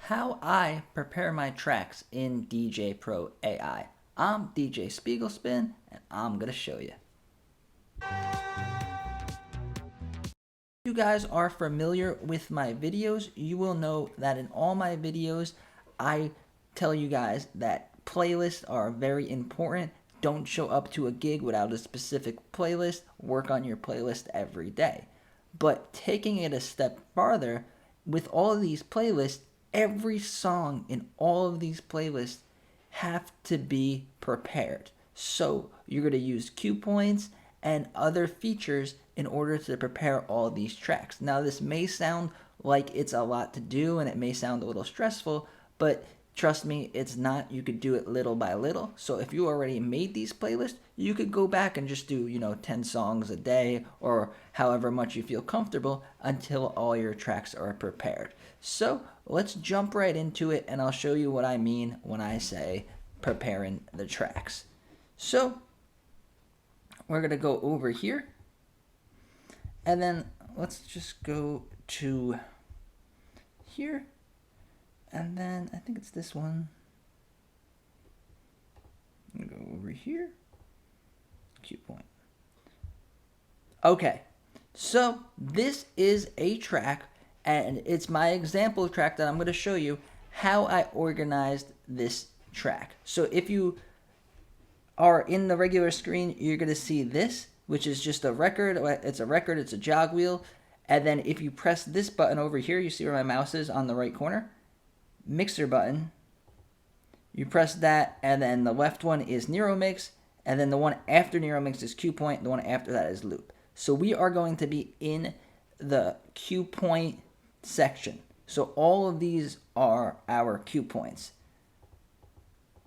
how I prepare my tracks in Djay Pro AI. I'm DJ Spiegelspin, and I'm going to show you. If you guys are familiar with my videos, you will know that in all my videos, I tell you guys that playlists are very important. Don't show up to a gig without a specific playlist. Work on your playlist every day. But taking it a step farther, with all of these playlists, every song in all of these playlists have to be prepared. So you're going to use cue points and other features in order to prepare all these tracks. Now, this may sound like it's a lot to do and it may sound a little stressful, but trust me, it's not. You could do it little by little. So if you already made these playlists, you could go back and just do, 10 songs a day or however much you feel comfortable until all your tracks are prepared. So let's jump right into it and I'll show you what I mean when I say preparing the tracks. So we're going to go over here and then let's just go to here. And then I think it's this one. I'm going to go over here. Cue point. Okay, so this is a track, and it's my example track that I'm going to show you how I organized this track. So if you are in the regular screen, you're going to see this, which is just a record. It's a jog wheel. And then if you press this button over here, you see where my mouse is on the right corner? Mixer button, you press that, and then the left one is Nero Mix, and then the one after Nero Mix is cue point, the one after that is loop. So we are going to be in the cue point section. So all of these are our cue points.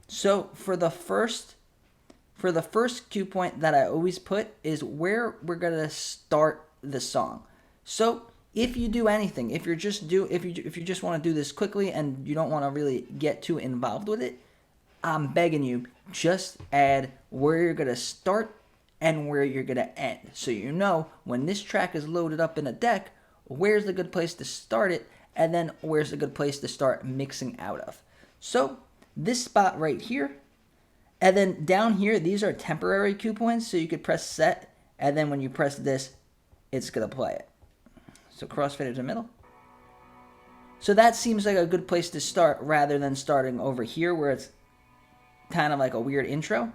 So for the first cue point that I always put is where we're going to start the song. So if you do anything, if you just want to do this quickly and you don't want to really get too involved with it, I'm begging you, just add where you're going to start and where you're going to end. So you know when this track is loaded up in a deck, where's the good place to start it, and then where's the good place to start mixing out of. So this spot right here, and then down here, these are temporary cue points, so you could press set, and then when you press this, it's going to play it. So crossfade to the middle. So that seems like a good place to start rather than starting over here where it's kind of like a weird intro.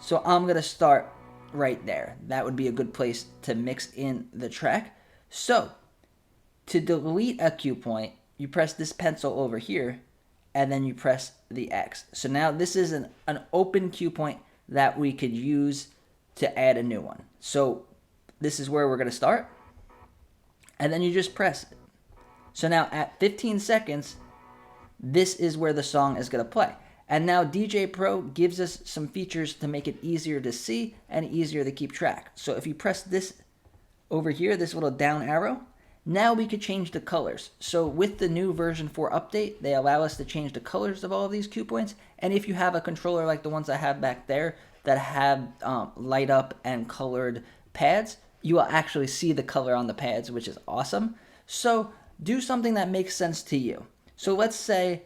So I'm going to start right there. That would be a good place to mix in the track. So to delete a cue point, you press this pencil over here and then you press the X. So now this is an open cue point that we could use to add a new one. So this is where we're going to start. And then you just press it. So now at 15 seconds, this is where the song is going to play. And now Djay Pro gives us some features to make it easier to see and easier to keep track. So if you press this over here, this little down arrow, now we could change the colors. So with the new version 4 update, they allow us to change the colors of all of these cue points. And if you have a controller like the ones I have back there that have light up and colored pads, you will actually see the color on the pads, which is awesome. So do something that makes sense to you. So let's say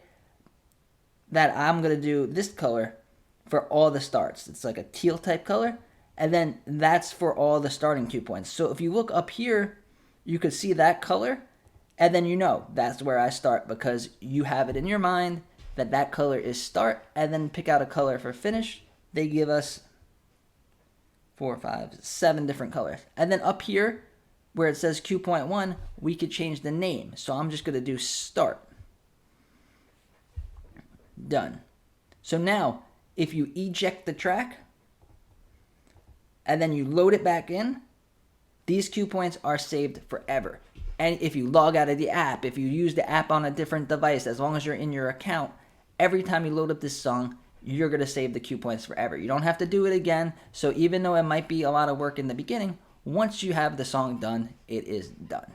that I'm going to do this color for all the starts. It's like a teal type color. And then that's for all the starting cue points. So if you look up here, you could see that color. And then you know that's where I start because you have it in your mind that that color is start. And then pick out a color for finish. They give us 4, 5, 7 different colors. And then up here, where it says cue point 1, we could change the name. So I'm just going to do start. Done. So now, if you eject the track, and then you load it back in, these cue points are saved forever. And if you log out of the app, if you use the app on a different device, as long as you're in your account, every time you load up this song, you're going to save the cue points forever. You don't have to do it again. So even though it might be a lot of work in the beginning, once you have the song done, it is done.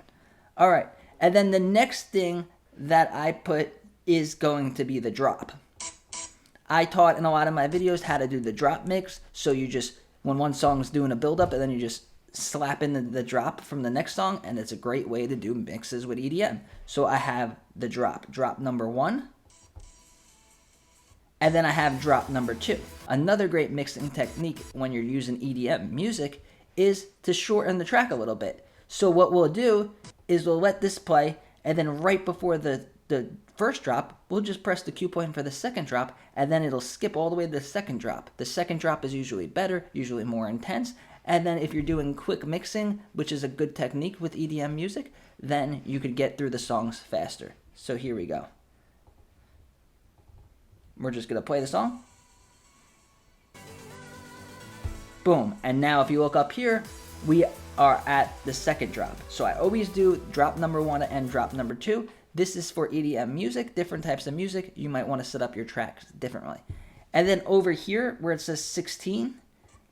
All right. And then the next thing that I put is going to be the drop. I taught in a lot of my videos how to do the drop mix. So you just, when one song's doing a build up, and then you just slap in the drop from the next song, and it's a great way to do mixes with EDM. So I have the drop number 1, and then I have drop number 2. Another great mixing technique when you're using EDM music is to shorten the track a little bit. So what we'll do is we'll let this play, and then right before the first drop, we'll just press the cue point for the second drop, and then it'll skip all the way to the second drop. The second drop is usually better, usually more intense, and then if you're doing quick mixing, which is a good technique with EDM music, then you could get through the songs faster. So here we go. We're just going to play the song. Boom. And now if you look up here, we are at the second drop. So I always do drop number 1 and drop number 2. This is for EDM music, different types of music. You might want to set up your tracks differently. And then over here where it says 16,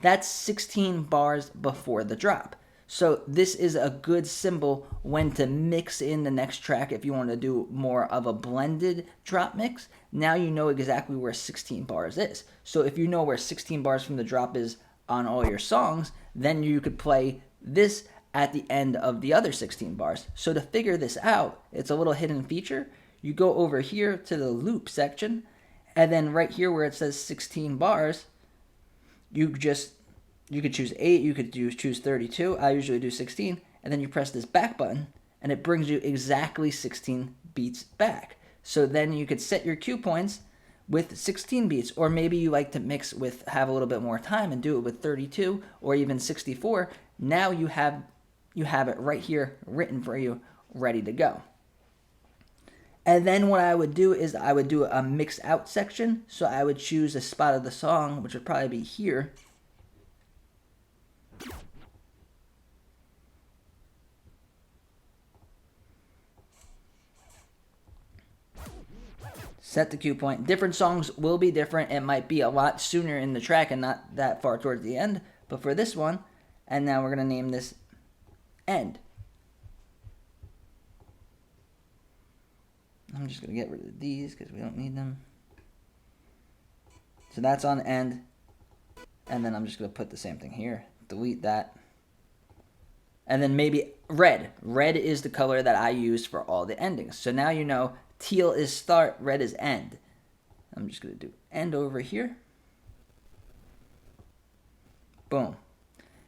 that's 16 bars before the drop. So this is a good symbol when to mix in the next track if you want to do more of a blended drop mix. Now you know exactly where 16 bars is. So if you know where 16 bars from the drop is on all your songs, then you could play this at the end of the other 16 bars. So to figure this out, it's a little hidden feature. You go over here to the loop section, and then right here where it says 16 bars, you could choose 8, you could choose 32. I usually do 16, and then you press this back button, and it brings you exactly 16 beats back. So then you could set your cue points with 16 beats, or maybe you like to have a little bit more time and do it with 32 or even 64. Now you have it right here written for you, ready to go. And then what I would do is I would do a mix out section. So I would choose a spot of the song, which would probably be here. Set the cue point. Different songs will be different. It might be a lot sooner in the track and not that far towards the end. But for this one, and now we're going to name this End. I'm just going to get rid of these because we don't need them. So that's on End. And then I'm just going to put the same thing here. Delete that. And then maybe red. Red is the color that I use for all the endings. So now you know teal is start, red is end. I'm just going to do end over here. Boom.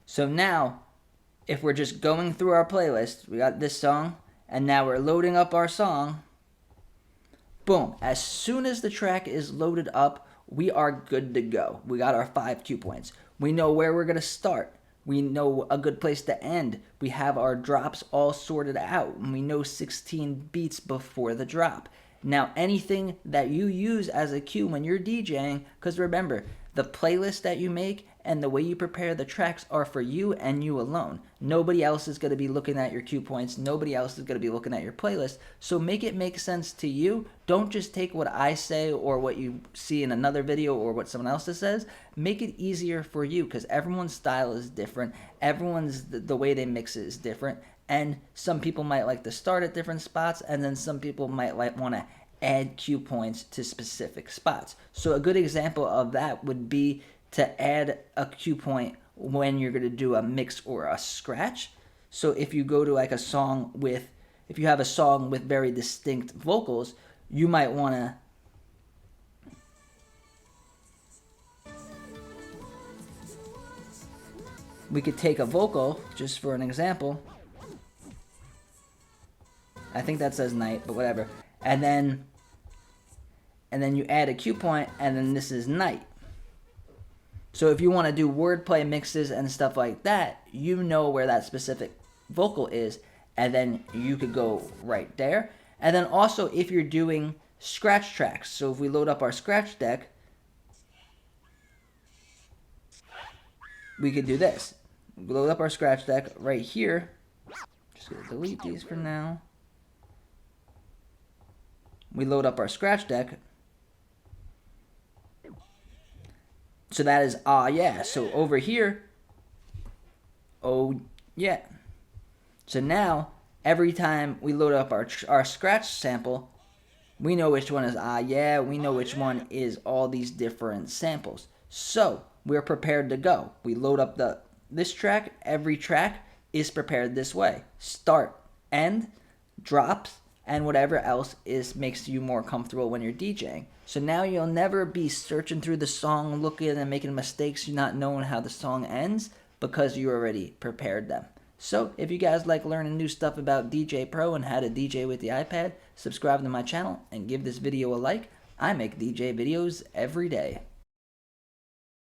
So now, if we're just going through our playlist, we got this song, and now we're loading up our song. Boom. As soon as the track is loaded up, we are good to go. We got our 5 cue points. We know where we're going to start. We know a good place to end. We have our drops all sorted out, and we know 16 beats before the drop. Now, anything that you use as a cue when you're DJing, because remember, the playlist that you make and the way you prepare the tracks are for you and you alone. Nobody else is going to be looking at your cue points. Nobody else is going to be looking at your playlist. So make it make sense to you. Don't just take what I say or what you see in another video or what someone else says. Make it easier for you because everyone's style is different. The way they mix it is different. And some people might like to start at different spots, and then some people might want to add cue points to specific spots. So a good example of that would be to add a cue point when you're going to do a mix or a scratch. So if you go to like a song if you have a song with very distinct vocals, you might want to we could take a vocal, just for an example. I think that says night, but whatever. And then you add a cue point, and then this is night. So if you want to do wordplay mixes and stuff like that, you know where that specific vocal is, and then you could go right there. And then also if you're doing scratch tracks, so if we load up our scratch deck, we could do this. Load up our scratch deck right here. Just gonna delete these for now. We load up our scratch deck. So that is ah yeah. So over here, oh yeah. So now every time we load up our scratch sample, we know which one is ah yeah. We know which one is all these different samples. So we're prepared to go. We load up the this track, every track is prepared this way. Start, end, drops, and whatever else makes you more comfortable when you're DJing. So now you'll never be searching through the song, looking and making mistakes, not knowing how the song ends, because you already prepared them. So if you guys like learning new stuff about DJ Pro and how to DJ with the iPad, subscribe to my channel and give this video a like. I make DJ videos every day.